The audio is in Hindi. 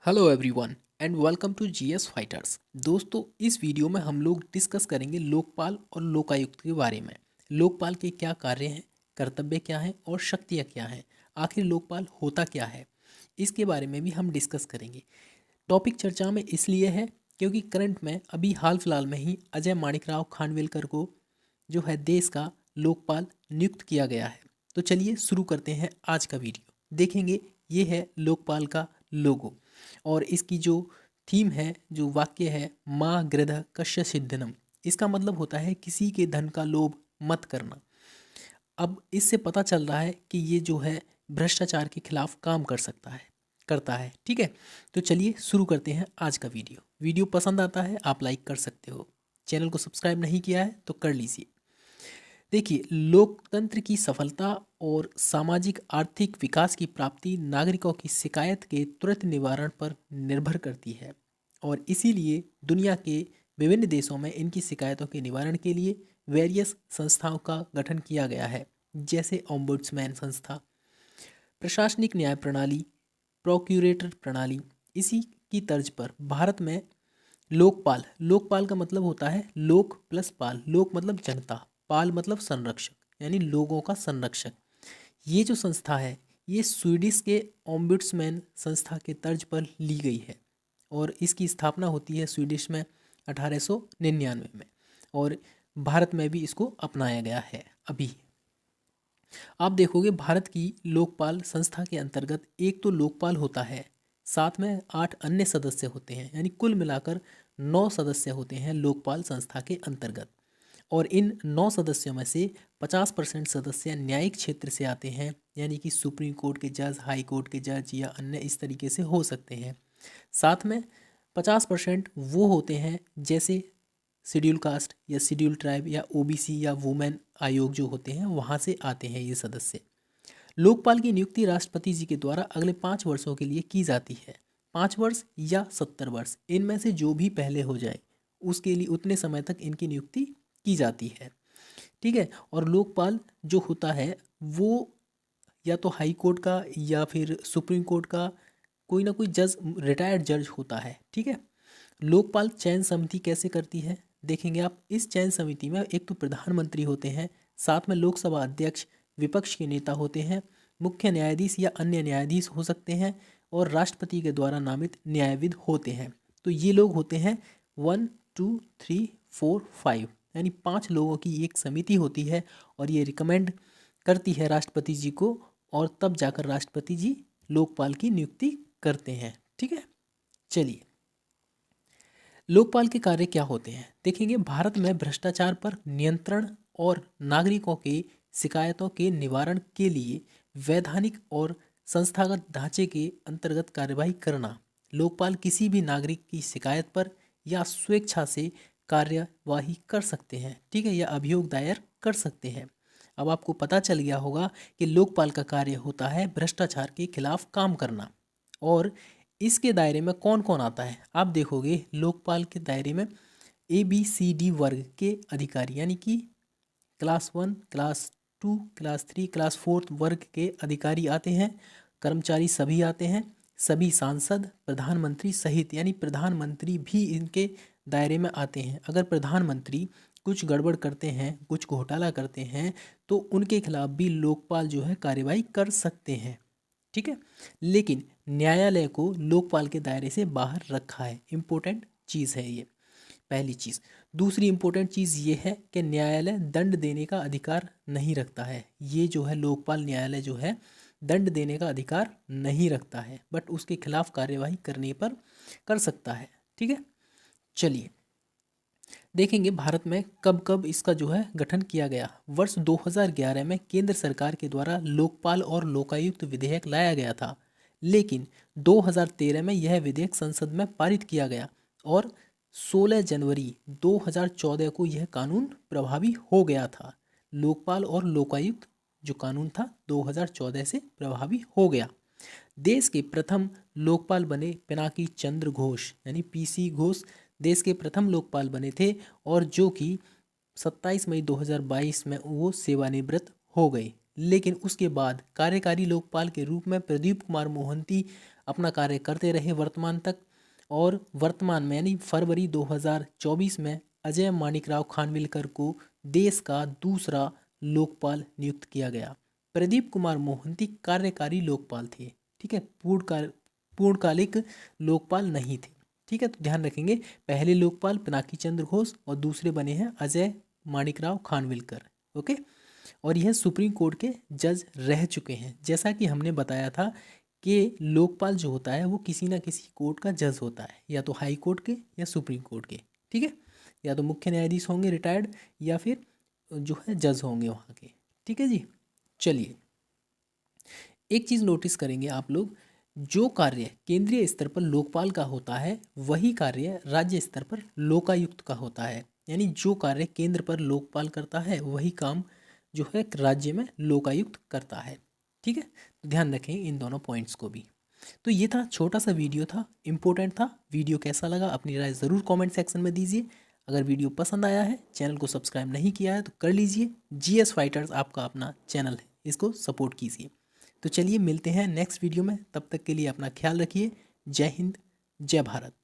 Hello everyone and welcome to GS fighters. दोस्तों, इस वीडियो में हम लोग डिस्कस करेंगे लोकपाल और लोकायुक्त के बारे में। लोकपाल के क्या कार्य हैं, कर्तव्य क्या हैं और शक्तियाँ क्या हैं, आखिर लोकपाल होता क्या है, इसके बारे में भी हम डिस्कस करेंगे। टॉपिक चर्चा में इसलिए है क्योंकि करंट में अभी हाल फिलहाल में ही अजय माणिकराव खानविलकर को जो है देश का लोकपाल नियुक्त किया गया है। तो चलिए शुरू करते हैं आज का वीडियो। देखेंगे ये है लोकपाल का लोगो और इसकी जो थीम है, जो वाक्य है, माँ गृध कश्य सिद्धनम। इसका मतलब होता है किसी के धन का लोभ मत करना। अब इससे पता चल रहा है कि ये जो है भ्रष्टाचार के खिलाफ काम कर सकता है, करता है। ठीक है, तो चलिए शुरू करते हैं आज का वीडियो। वीडियो पसंद आता है आप लाइक कर सकते हो, चैनल को सब्सक्राइब नहीं किया है तो कर लीजिए। देखिए, लोकतंत्र की सफलता और सामाजिक आर्थिक विकास की प्राप्ति नागरिकों की शिकायत के तुरंत निवारण पर निर्भर करती है और इसीलिए दुनिया के विभिन्न देशों में इनकी शिकायतों के निवारण के लिए वेरियस संस्थाओं का गठन किया गया है, जैसे ओम्बुड्समैन संस्था, प्रशासनिक न्याय प्रणाली, प्रोक्यूरेटर प्रणाली। इसी की तर्ज पर भारत में लोकपाल, लोकपाल का मतलब होता है लोक प्लस पाल। लोक मतलब जनता, पाल मतलब संरक्षक, यानी लोगों का संरक्षक। ये जो संस्था है ये स्वीडिश के ओम्बुड्समैन संस्था के तर्ज पर ली गई है और इसकी स्थापना होती है स्वीडिश में 1899 में और भारत में भी इसको अपनाया गया है। अभी आप देखोगे भारत की लोकपाल संस्था के अंतर्गत एक तो लोकपाल होता है, साथ में 8 अन्य सदस्य होते हैं, यानी कुल मिलाकर 9 सदस्य होते हैं लोकपाल संस्था के अंतर्गत। और इन 9 सदस्यों में से 50% सदस्य न्यायिक क्षेत्र से आते हैं, यानी कि सुप्रीम कोर्ट के जज, हाई कोर्ट के जज या अन्य इस तरीके से हो सकते हैं। साथ में 50% वो होते हैं जैसे शेड्यूल कास्ट या शेड्यूल ट्राइब या ओबीसी या वुमेन आयोग जो होते हैं वहाँ से आते हैं ये सदस्य। लोकपाल की नियुक्ति राष्ट्रपति जी के द्वारा अगले 5 वर्षों के लिए की जाती है। 5 वर्ष या 70 वर्ष, इनमें से जो भी पहले हो जाए उसके लिए उतने समय तक इनकी नियुक्ति की जाती है। ठीक है, और लोकपाल जो होता है वो या तो हाई कोर्ट का या फिर सुप्रीम कोर्ट का कोई ना कोई जज, रिटायर्ड जज होता है। ठीक है, लोकपाल चयन समिति कैसे करती है देखेंगे आप। इस चयन समिति में एक तो प्रधानमंत्री होते हैं, साथ में लोकसभा अध्यक्ष, विपक्ष के नेता होते हैं, मुख्य न्यायाधीश या अन्य न्यायाधीश हो सकते हैं और राष्ट्रपति के द्वारा नामित न्यायविद होते हैं। तो ये लोग होते हैं 1 2 3 4 5, यानी 5 लोगों की एक समिति होती है और ये रिकमेंड करती है राष्ट्रपति जी को और तब जाकर राष्ट्रपति जी लोकपाल की नियुक्ति करते हैं। ठीक है, चलिए लोकपाल के कार्य क्या होते हैं देखेंगे। भारत में भ्रष्टाचार पर नियंत्रण और नागरिकों के शिकायतों के निवारण के लिए वैधानिक और संस्थागत ढांचे के अंतर्गत कार्यवाही करना। लोकपाल किसी भी नागरिक की शिकायत पर या स्वेच्छा से कार्यवाही कर सकते हैं, ठीक है, या अभियोग दायर कर सकते हैं। अब आपको पता चल गया होगा कि लोकपाल का कार्य होता है भ्रष्टाचार के खिलाफ काम करना। और इसके दायरे में कौन कौन आता है आप देखोगे। लोकपाल के दायरे में ABCD वर्ग के अधिकारी, यानी कि क्लास 1, क्लास 2, क्लास 3, क्लास 4 वर्ग के अधिकारी आते हैं। कर्मचारी सभी आते हैं, सभी सांसद, प्रधानमंत्री सहित, यानी प्रधानमंत्री भी इनके दायरे में आते हैं। अगर प्रधानमंत्री कुछ गड़बड़ करते हैं, कुछ घोटाला करते हैं तो उनके खिलाफ भी लोकपाल जो है कार्यवाही कर सकते हैं। ठीक है, लेकिन न्यायालय को लोकपाल के दायरे से बाहर रखा है। इम्पोर्टेंट चीज़ है ये, पहली चीज़। दूसरी इम्पोर्टेंट चीज़ ये है कि न्यायालय दंड देने का अधिकार नहीं रखता है। ये जो है लोकपाल न्यायालय जो है दंड देने का अधिकार नहीं रखता है, बट उसके खिलाफ कार्यवाही करने पर कर सकता है। ठीक है, चलिए देखेंगे भारत में कब कब इसका जो है गठन किया गया। वर्ष 2011 में केंद्र सरकार के द्वारा लोकपाल और लोकायुक्त विधेयक लाया गया था, लेकिन 2013 में यह विधेयक संसद में पारित किया गया और 16 जनवरी 2014 को यह कानून प्रभावी हो गया था। लोकपाल और लोकायुक्त जो कानून था 2014 से प्रभावी हो गया। देश के प्रथम लोकपाल बने पिनाकी चंद्र घोष, यानी PC घोष देश के प्रथम लोकपाल बने थे और जो कि 27 मई 2022 में वो सेवानिवृत्त हो गए। लेकिन उसके बाद कार्यकारी लोकपाल के रूप में प्रदीप कुमार मोहंती अपना कार्य करते रहे वर्तमान तक। और वर्तमान में यानी फरवरी 2024 में अजय माणिकराव खानविलकर को देश का दूसरा लोकपाल नियुक्त किया गया। प्रदीप कुमार मोहंती कार्यकारी लोकपाल थे। ठीक है, पूर्णकालिक लोकपाल नहीं थे। ठीक है, तो ध्यान रखेंगे, पहले लोकपाल पिनाकी चंद्र घोष और दूसरे बने हैं अजय माणिकराव खानविलकर। ओके, और यह सुप्रीम कोर्ट के जज रह चुके हैं। जैसा कि हमने बताया था कि लोकपाल जो होता है वो किसी ना किसी कोर्ट का जज होता है, या तो हाई कोर्ट के या सुप्रीम कोर्ट के। ठीक है, या तो मुख्य न्यायाधीश होंगे रिटायर्ड, या फिर जो है जज होंगे वहाँ के। ठीक है जी, चलिए एक चीज़ नोटिस करेंगे आप लोग, जो कार्य केंद्रीय स्तर पर लोकपाल का होता है वही कार्य राज्य स्तर पर लोकायुक्त का होता है। यानी जो कार्य केंद्र पर लोकपाल करता है वही काम जो है राज्य में लोकायुक्त करता है। ठीक है, तो ध्यान रखें इन दोनों पॉइंट्स को भी। तो ये था, छोटा सा वीडियो था, इम्पोर्टेंट था। वीडियो कैसा लगा अपनी राय ज़रूर कमेंट सेक्शन में दीजिए। अगर वीडियो पसंद आया है, चैनल को सब्सक्राइब नहीं किया है तो कर लीजिए। जीएस फाइटर्स आपका अपना चैनल है, इसको सपोर्ट कीजिए। तो चलिए मिलते हैं नेक्स्ट वीडियो में, तब तक के लिए अपना ख्याल रखिए। जय हिंद, जय भारत।